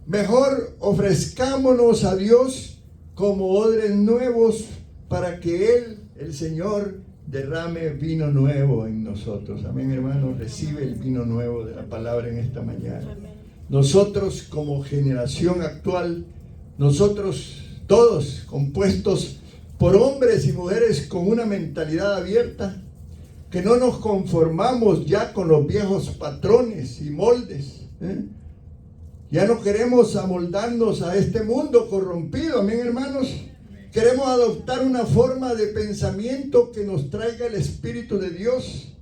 Mejor ofrezcámonos a Dios como odres nuevos para que Él, el Señor, derrame vino nuevo en nosotros. Amén, hermanos. Recibe el vino nuevo de la palabra en esta mañana. Nosotros como generación actual, nosotros todos compuestos por hombres y mujeres con una mentalidad abierta, que no nos conformamos ya con los viejos patrones y moldes, Ya no queremos amoldarnos a este mundo corrompido, amén, hermanos. Queremos adoptar una forma de pensamiento que nos traiga el Espíritu de Dios,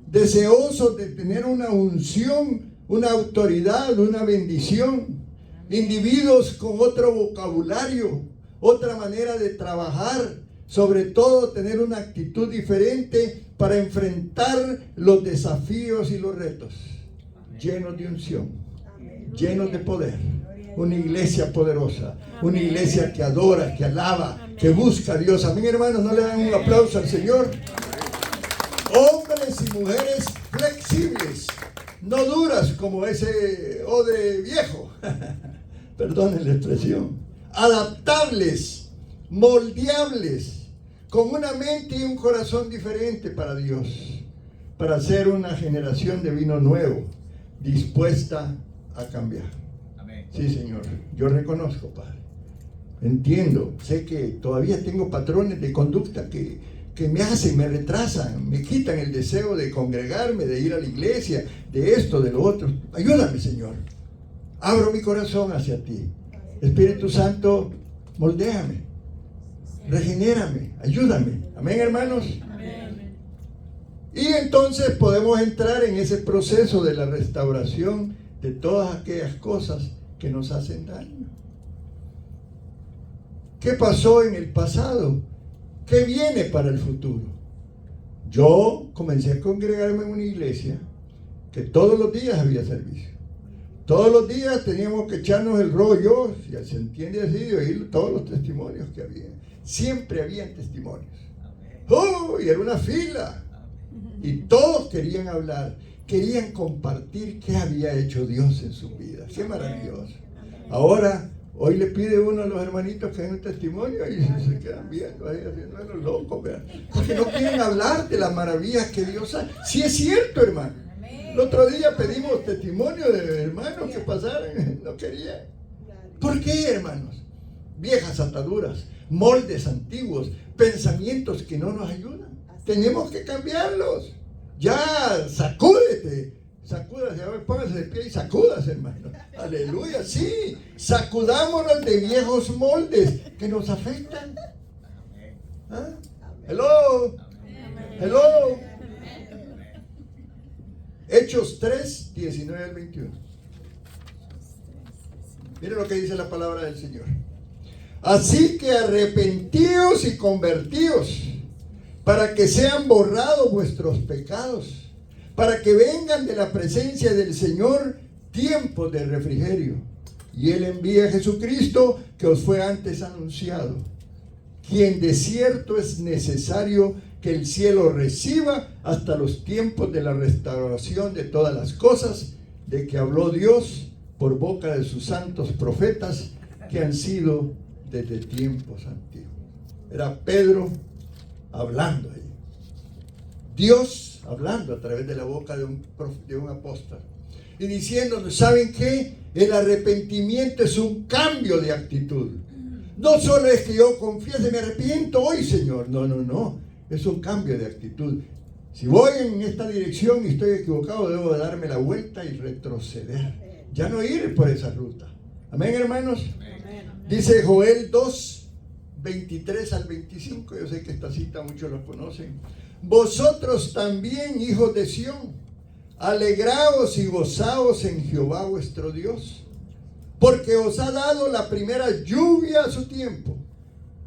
deseosos de tener una unción, una autoridad, una bendición. Individuos con otro vocabulario, otra manera de trabajar, sobre todo tener una actitud diferente para enfrentar los desafíos y los retos, llenos de unción, llenos de poder. Una iglesia poderosa, una iglesia que adora, que alaba, que busca a Dios. Amén, hermanos, ¿no le dan un aplauso al Señor? Hombres y mujeres flexibles, no duras como ese odre viejo, perdonen la expresión, adaptables, moldeables, con una mente y un corazón diferente para Dios, para ser una generación de vino nuevo, dispuesta a cambiar. Amén. Sí, Señor, yo reconozco, Padre. Entiendo, sé que todavía tengo patrones de conducta que me hacen, me retrasan, me quitan el deseo de congregarme, de ir a la iglesia, de esto, de lo otro. Ayúdame, Señor. Abro mi corazón hacia ti. Espíritu Santo, moldéame, regenérame, ayúdame. Amén, hermanos. Amén. Y entonces podemos entrar en ese proceso de la restauración de todas aquellas cosas que nos hacen daño. ¿Qué pasó en el pasado? ¿Qué viene para el futuro? Yo comencé a congregarme en una iglesia que todos los días había servicio. Todos los días teníamos que echarnos el rollo, si se entiende así, de oír todos los testimonios que había. Siempre habían testimonios. ¡Oh! Y era una fila. Y todos querían hablar, querían compartir qué había hecho Dios en sus vidas. ¡Qué maravilloso! Ahora, hoy le pide uno a los hermanitos que den un testimonio y se quedan viendo ahí haciendo los locos, ¿verdad? Porque no quieren hablar de las maravillas que Dios hace. Sí es cierto, hermano. El otro día pedimos testimonio de hermanos que pasaran, no querían. ¿Por qué, hermanos? Viejas ataduras, moldes antiguos, pensamientos que no nos ayudan. Tenemos que cambiarlos. Ya, sacúdete. Sacúdase, a ver, póngase de pie y sacúdase, hermano. Aleluya, sí. Sacudámonos de viejos moldes que nos afectan. ¿Ah? Hello. Hello. Hechos 3, 19 al 21. Miren lo que dice la palabra del Señor. Así que arrepentíos y convertíos, para que sean borrados vuestros pecados, para que vengan de la presencia del Señor tiempos de refrigerio. Y Él envía a Jesucristo, que os fue antes anunciado, quien de cierto es necesario que el cielo reciba hasta los tiempos de la restauración de todas las cosas, de que habló Dios por boca de sus santos profetas, que han sido desde tiempos antiguos. Era Pedro hablando ahí. Dios hablando a través de la boca de un apóstol. Y diciéndonos, ¿saben qué? El arrepentimiento es un cambio de actitud. No solo es que yo confiese, me arrepiento hoy, Señor. No, no, no. Es un cambio de actitud. Si voy en esta dirección y estoy equivocado, debo de darme la vuelta y retroceder. Ya no ir por esa ruta. Amén, hermanos. Dice Joel 2, 23 al 25. Yo sé que esta cita muchos lo conocen. Vosotros también, hijos de Sión, alegraos y gozaos en Jehová vuestro Dios, porque os ha dado la primera lluvia a su tiempo,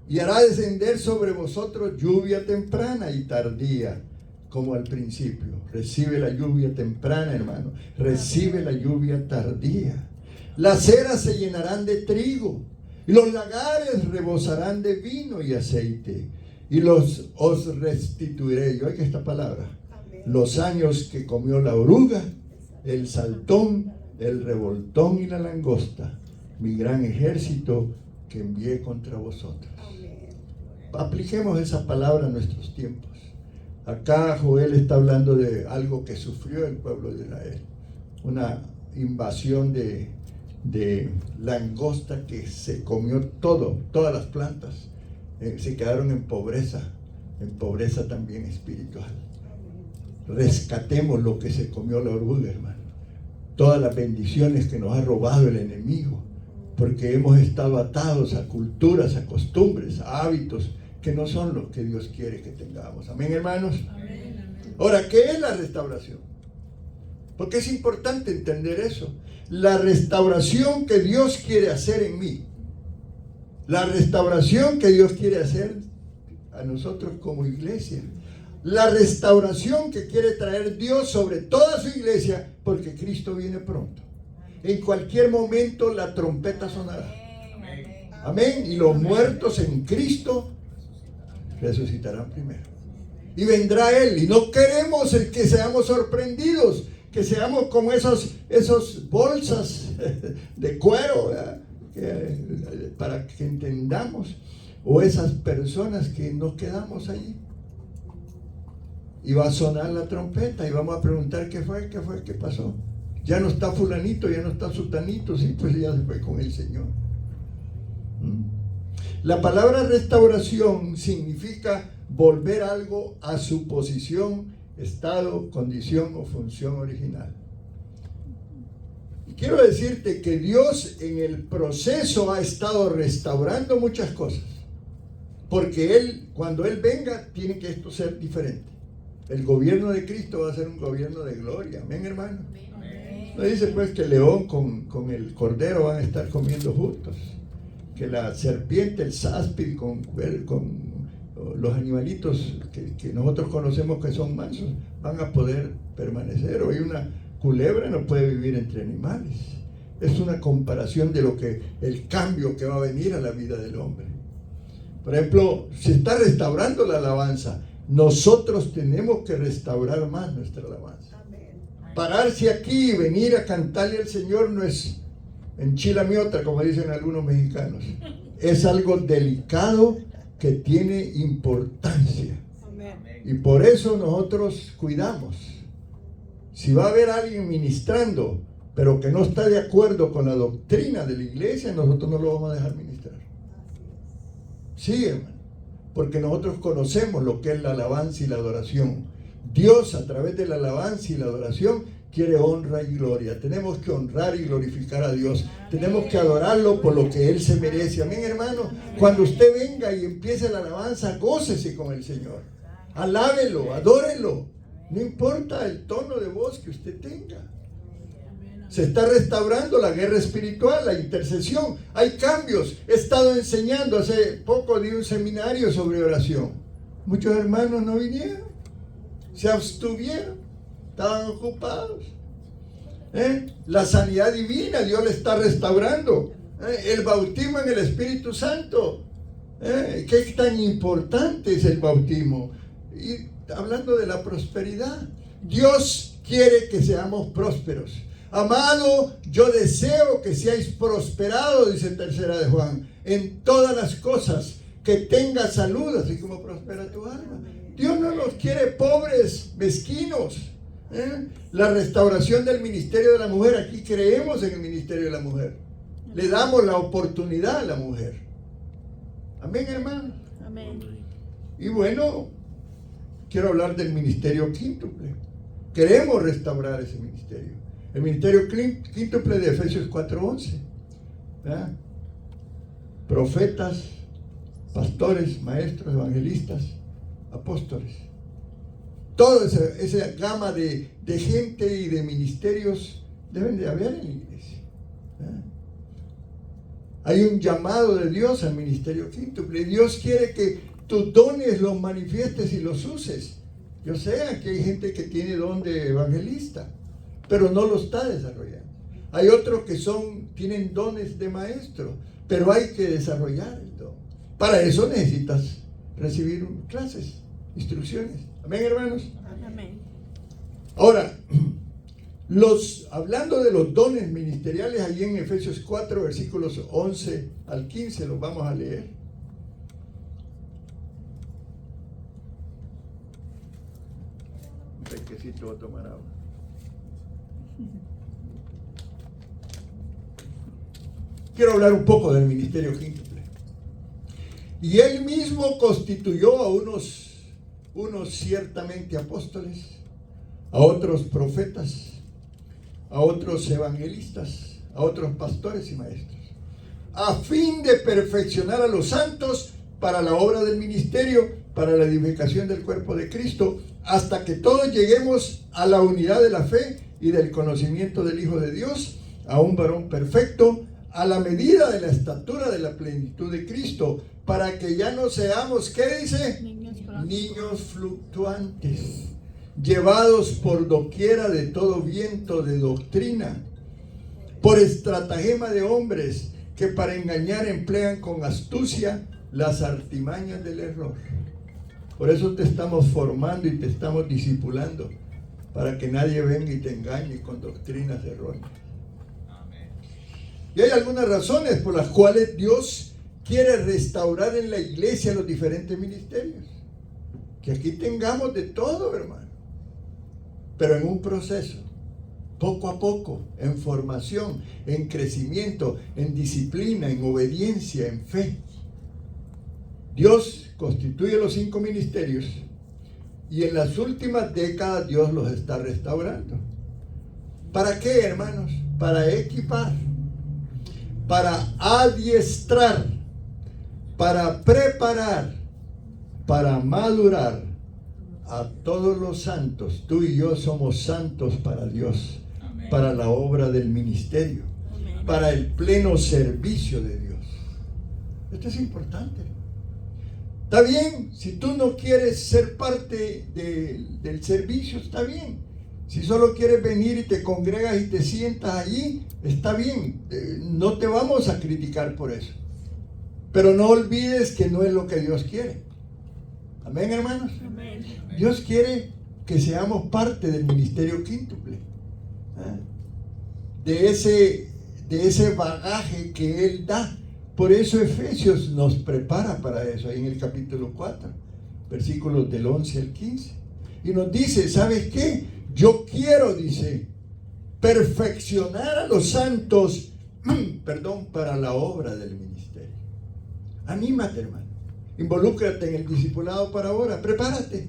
y hará descender sobre vosotros lluvia temprana y tardía, como al principio. Recibe la lluvia temprana, hermano. Recibe la lluvia tardía. Las eras se llenarán de trigo, y los lagares rebosarán de vino y aceite, y os restituiré. Yo oiga esta palabra. Los años que comió la oruga, el saltón, el revoltón y la langosta, mi gran ejército que envié contra vosotros. Apliquemos esa palabra a nuestros tiempos. Acá Joel está hablando de algo que sufrió el pueblo de Israel, una invasión de langosta que se comió todas las plantas, se quedaron en pobreza también espiritual. Rescatemos lo que se comió la oruga, hermano. Todas las bendiciones que nos ha robado el enemigo, porque hemos estado atados a culturas, a costumbres, a hábitos que no son los que Dios quiere que tengamos. Amén, hermanos. Amén. Ahora, ¿qué es la restauración? Porque es importante entender eso. La restauración que Dios quiere hacer en mí, la restauración que Dios quiere hacer a nosotros como iglesia, la restauración que quiere traer Dios sobre toda su iglesia, porque Cristo viene pronto. En cualquier momento la trompeta sonará. Amén. Y los muertos en Cristo resucitarán primero. Y vendrá Él. Y no queremos el que seamos sorprendidos, que seamos como esos bolsas de cuero, para que entendamos, o esas personas que nos quedamos allí. Y va a sonar la trompeta y vamos a preguntar qué pasó. Ya no está fulanito, ya no está sutanito, sí, pues ya se fue con el Señor. La palabra restauración significa volver algo a su posición, estado, condición o función original. Y quiero decirte que Dios en el proceso ha estado restaurando muchas cosas, porque Él, cuando Él venga, tiene que esto ser diferente. El gobierno de Cristo va a ser un gobierno de gloria. Amén, hermano. No dice pues que el león con el cordero van a estar comiendo juntos, que la serpiente, el sáspid con los animalitos que nosotros conocemos que son mansos van a poder permanecer. Hoy una culebra no puede vivir entre animales. Es una comparación de el cambio que va a venir a la vida del hombre. Por ejemplo, se está restaurando la alabanza. Nosotros tenemos que restaurar más nuestra alabanza. Pararse aquí y venir a cantarle al Señor no es enchilamiota, como dicen algunos mexicanos. Es algo delicado que tiene importancia. Y por eso nosotros cuidamos. Si va a haber alguien ministrando, pero que no está de acuerdo con la doctrina de la iglesia, nosotros no lo vamos a dejar ministrar. Sí, hermano. Porque nosotros conocemos lo que es la alabanza y la adoración. Dios, a través de la alabanza y la adoración, quiere honra y gloria. Tenemos que honrar y glorificar a Dios. Tenemos que adorarlo por lo que Él se merece. Amén, hermano. Cuando usted venga y empiece la alabanza, gócese con el Señor. Alábelo, adórelo. No importa el tono de voz que usted tenga. Se está restaurando la guerra espiritual, la intercesión. Hay cambios. He estado enseñando, hace poco di un seminario sobre oración. Muchos hermanos no vinieron. Se abstuvieron. Estaban ocupados. La sanidad divina, Dios le está restaurando. El bautismo en el Espíritu Santo. ¿Qué tan importante es el bautismo? Y hablando de la prosperidad. Dios quiere que seamos prósperos. Amado, yo deseo que seáis prosperados, dice tercera de Juan, en todas las cosas, que tengas salud, así como prospera tu alma. Dios no nos quiere pobres, mezquinos. La restauración del ministerio de la mujer, aquí creemos en el ministerio de la mujer. Le damos la oportunidad a la mujer. Amén, hermano. Amén. Y bueno, quiero hablar del ministerio quíntuple. Queremos restaurar ese ministerio. El ministerio quíntuple de Efesios 4:11. Profetas, pastores, maestros, evangelistas, apóstoles. Toda esa gama de gente y de ministerios deben de haber en la iglesia. Hay un llamado de Dios al ministerio quíntuple. Dios quiere que tus dones los manifiestes y los uses. Yo sé que hay gente que tiene don de evangelista, pero no lo está desarrollando. Hay otros que tienen dones de maestro, pero hay que desarrollar el don. Para eso necesitas recibir clases, instrucciones. Amén, hermanos. Amén. Ahora, hablando de los dones ministeriales, allí en Efesios 4, versículos 11 al 15, los vamos a leer. Un pequecito voy a tomar agua. Quiero hablar un poco del ministerio quíntuple. Y él mismo constituyó a unos ciertamente apóstoles, a otros profetas, a otros evangelistas, a otros pastores y maestros, a fin de perfeccionar a los santos para la obra del ministerio, para la edificación del cuerpo de Cristo, hasta que todos lleguemos a la unidad de la fe y del conocimiento del Hijo de Dios, a un varón perfecto, a la medida de la estatura de la plenitud de Cristo, para que ya no seamos, ¿qué dice? Niños fluctuantes, llevados por doquiera de todo viento de doctrina, por estratagema de hombres que para engañar emplean con astucia las artimañas del error. Por eso te estamos formando y te estamos discipulando, para que nadie venga y te engañe con doctrinas erróneas. Y hay algunas razones por las cuales Dios quiere restaurar en la iglesia los diferentes ministerios. Que aquí tengamos de todo, hermano. Pero en un proceso, poco a poco, en formación, en crecimiento, en disciplina, en obediencia, en fe. Dios constituye los 5 ministerios y en las últimas décadas Dios los está restaurando. ¿Para qué, hermanos? Para equipar, para adiestrar, para preparar, para madurar a todos los santos. Tú y yo somos santos para Dios. Amén. Para la obra del ministerio. Amén. Para el pleno servicio de Dios. Esto es importante. Está bien, si tú no quieres ser parte del servicio, está bien. Si solo quieres venir y te congregas y te sientas allí, está bien. No te vamos a criticar por eso. Pero no olvides que no es lo que Dios quiere. Amén, hermanos. Amén. Dios quiere que seamos parte del ministerio quíntuple. De ese bagaje que Él da. Por eso Efesios nos prepara para eso, ahí en el capítulo 4, versículos del 11 al 15. Y nos dice, ¿sabes qué? Yo quiero, dice, perfeccionar a los santos, para la obra del ministerio. Anímate, hermano. Involúcrate en el discipulado para ahora. Prepárate.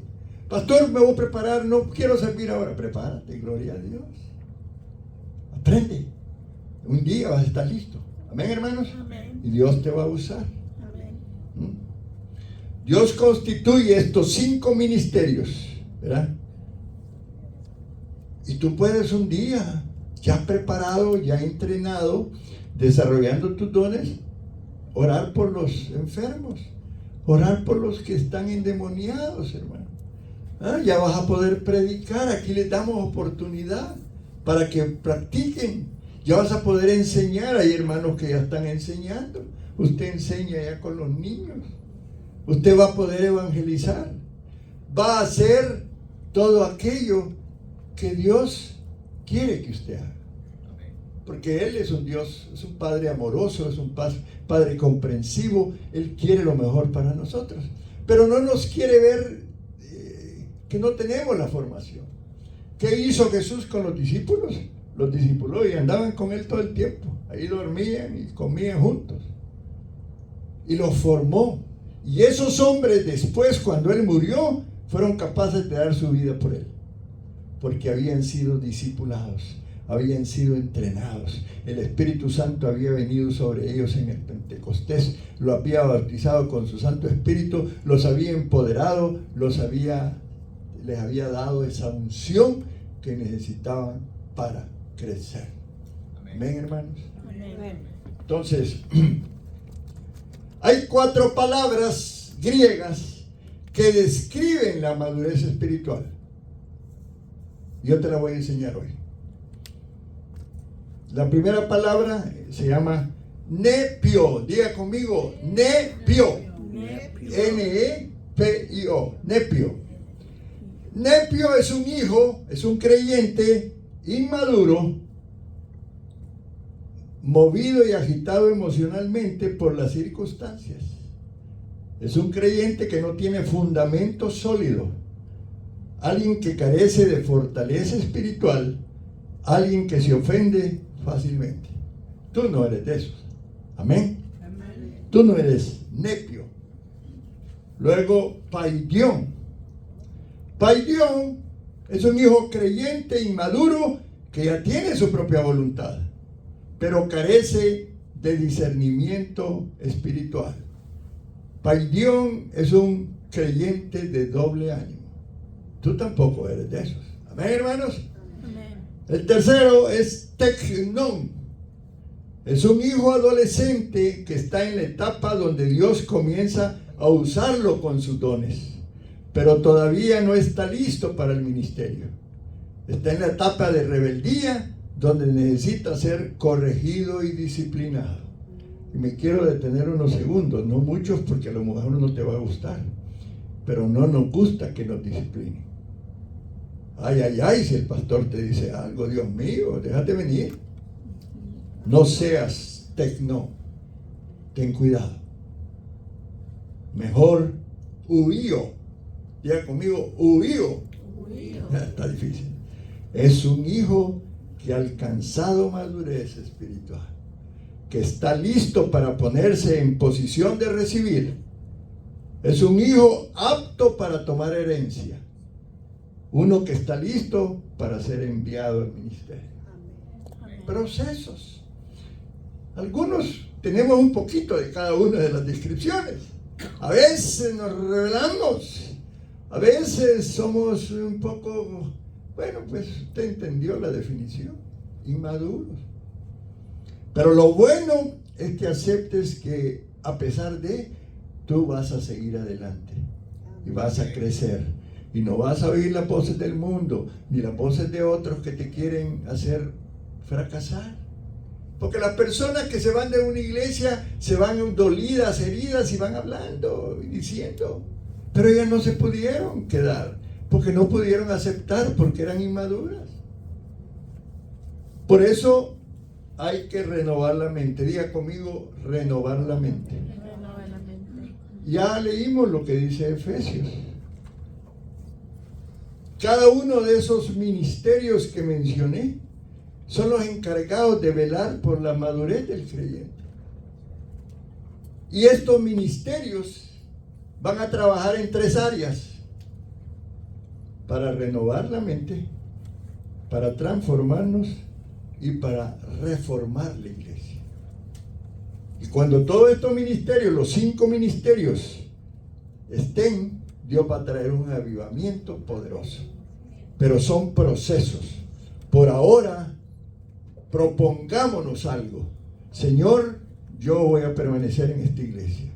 Pastor, me voy a preparar, no quiero servir ahora. Prepárate, gloria a Dios. Aprende. Un día vas a estar listo. Amén, hermanos. Amén. Y Dios te va a usar. Amén. Dios constituye estos 5 ministerios, ¿verdad? Y tú puedes un día, ya preparado, ya entrenado, desarrollando tus dones, orar por los enfermos, orar por los que están endemoniados, hermano. Ya vas a poder predicar, aquí les damos oportunidad para que practiquen. Ya vas a poder enseñar, hay hermanos que ya están enseñando. Usted enseña ya con los niños. Usted va a poder evangelizar. Va a hacer todo aquello que Dios quiere que usted haga. Porque Él es un Dios, es un Padre amoroso, es un Padre comprensivo. Él quiere lo mejor para nosotros. Pero no nos quiere ver que no tenemos la formación. ¿Qué hizo Jesús con los discípulos? Los discípulos y andaban con Él todo el tiempo. Ahí dormían y comían juntos. Y los formó. Y esos hombres después, cuando Él murió, fueron capaces de dar su vida por Él. Porque habían sido discipulados, habían sido entrenados. El Espíritu Santo había venido sobre ellos en el Pentecostés. Lo había bautizado con su Santo Espíritu. Los había empoderado. Les había dado esa unción que necesitaban para crecer. Amén, hermanos. Amén. Entonces, hay 4 palabras griegas que describen la madurez espiritual. Yo te la voy a enseñar hoy. La primera palabra se llama nepio. Diga conmigo, nepio. N-E-P-I-O. Nepio. Nepio es un hijo, es un creyente inmaduro, movido y agitado emocionalmente por las circunstancias. Es un creyente que no tiene fundamento sólido, alguien que carece de fortaleza espiritual, alguien que se ofende fácilmente. Tú no eres de esos. Amén. Tú no eres nepio. Luego, paidión. Paidión es un hijo creyente inmaduro que ya tiene su propia voluntad, pero carece de discernimiento espiritual. Paidión es un creyente de doble ánimo. Tú tampoco eres de esos. Amén, hermanos. Amén. El tercero es tecnón. Es un hijo adolescente que está en la etapa donde Dios comienza a usarlo con sus dones, pero todavía no está listo para el ministerio. Está en la etapa de rebeldía donde necesita ser corregido y disciplinado. Y me quiero detener unos segundos, no muchos porque a lo mejor no te va a gustar, pero no nos gusta que nos disciplinen. Ay, ay, ay, si el pastor te dice algo, Dios mío, déjate venir. No seas tecno, ten cuidado. Mejor huío. Diga conmigo, huío. Está difícil. Es un hijo que ha alcanzado madurez espiritual, que está listo para ponerse en posición de recibir. Es un hijo apto para tomar herencia. Uno que está listo para ser enviado al ministerio. Procesos. Algunos tenemos un poquito de cada una de las descripciones. A veces nos revelamos. A veces somos un poco, bueno, pues usted entendió la definición, inmaduros. Pero lo bueno es que aceptes que a pesar de, tú vas a seguir adelante y vas a crecer. Y no vas a oír las voces del mundo, ni las voces de otros que te quieren hacer fracasar. Porque las personas que se van de una iglesia se van dolidas, heridas y van hablando y diciendo. Pero ellas no se pudieron quedar porque no pudieron aceptar, porque eran inmaduras. Por eso hay que renovar la mente. Diga conmigo, renovar la mente. Renova la mente. Ya leímos lo que dice Efesios. Cada uno de esos ministerios que mencioné son los encargados de velar por la madurez del creyente. Y estos ministerios van a trabajar en 3 áreas: para renovar la mente, para transformarnos y para reformar la iglesia. Y cuando todos estos ministerios, los 5 ministerios, estén, Dios va a traer un avivamiento poderoso. Pero son procesos. Por ahora, propongámonos algo. Señor, yo voy a permanecer en esta iglesia.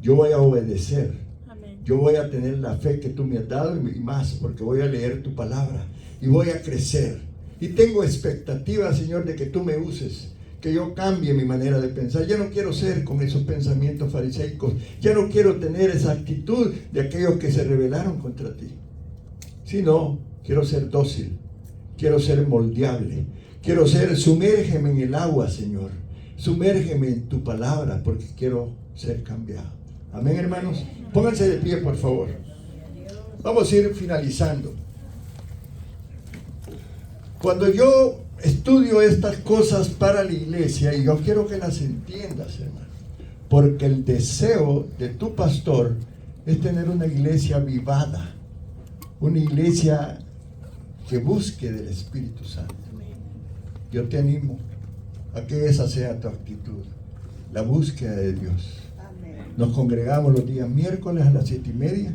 Yo voy a obedecer. Amén. Yo voy a tener la fe que tú me has dado y más, porque voy a leer tu palabra y voy a crecer. Y tengo expectativa, Señor, de que tú me uses, que yo cambie mi manera de pensar. Ya no quiero ser con esos pensamientos fariseicos. Ya no quiero tener esa actitud de aquellos que se rebelaron contra ti. Sino, quiero ser dócil. Quiero ser moldeable. Quiero ser, sumérgeme en el agua, Señor. Sumérgeme en tu palabra, porque quiero ser cambiado. Amén, hermanos. Pónganse de pie, por favor. Vamos a ir finalizando. Cuando yo estudio estas cosas para la iglesia, y yo quiero que las entiendas, hermano, porque el deseo de tu pastor es tener una iglesia avivada, una iglesia que busque del Espíritu Santo. Yo te animo a que esa sea tu actitud, la búsqueda de Dios. Nos congregamos los días miércoles a las 7:30.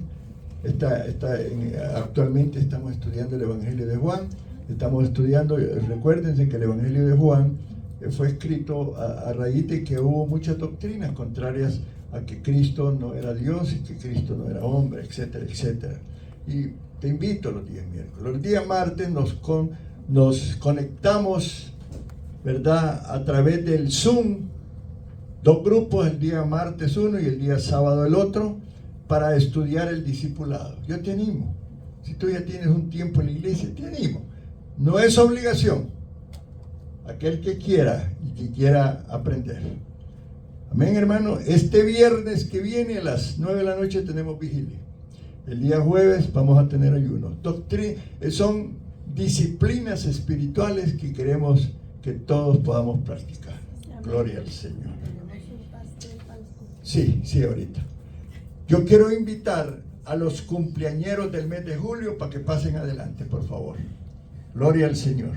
Actualmente estamos estudiando el Evangelio de Juan. Estamos estudiando, recuérdense que el Evangelio de Juan fue escrito a raíz de que hubo muchas doctrinas contrarias a que Cristo no era Dios y que Cristo no era hombre, etcétera, etcétera. Y te invito los días miércoles. Los días martes nos conectamos, ¿verdad?, a través del Zoom, 2 grupos, el día martes uno y el día sábado el otro, para estudiar el discipulado. Yo te animo. Si tú ya tienes un tiempo en la iglesia, te animo. No es obligación. Aquel que quiera y que quiera aprender. Amén, hermano. Este viernes que viene a las 9 de la noche tenemos vigilia. El día jueves vamos a tener ayuno. Son disciplinas espirituales que queremos que todos podamos practicar. Gloria al Señor. Sí, ahorita. Yo quiero invitar a los cumpleañeros del mes de julio para que pasen adelante, por favor. Gloria al Señor.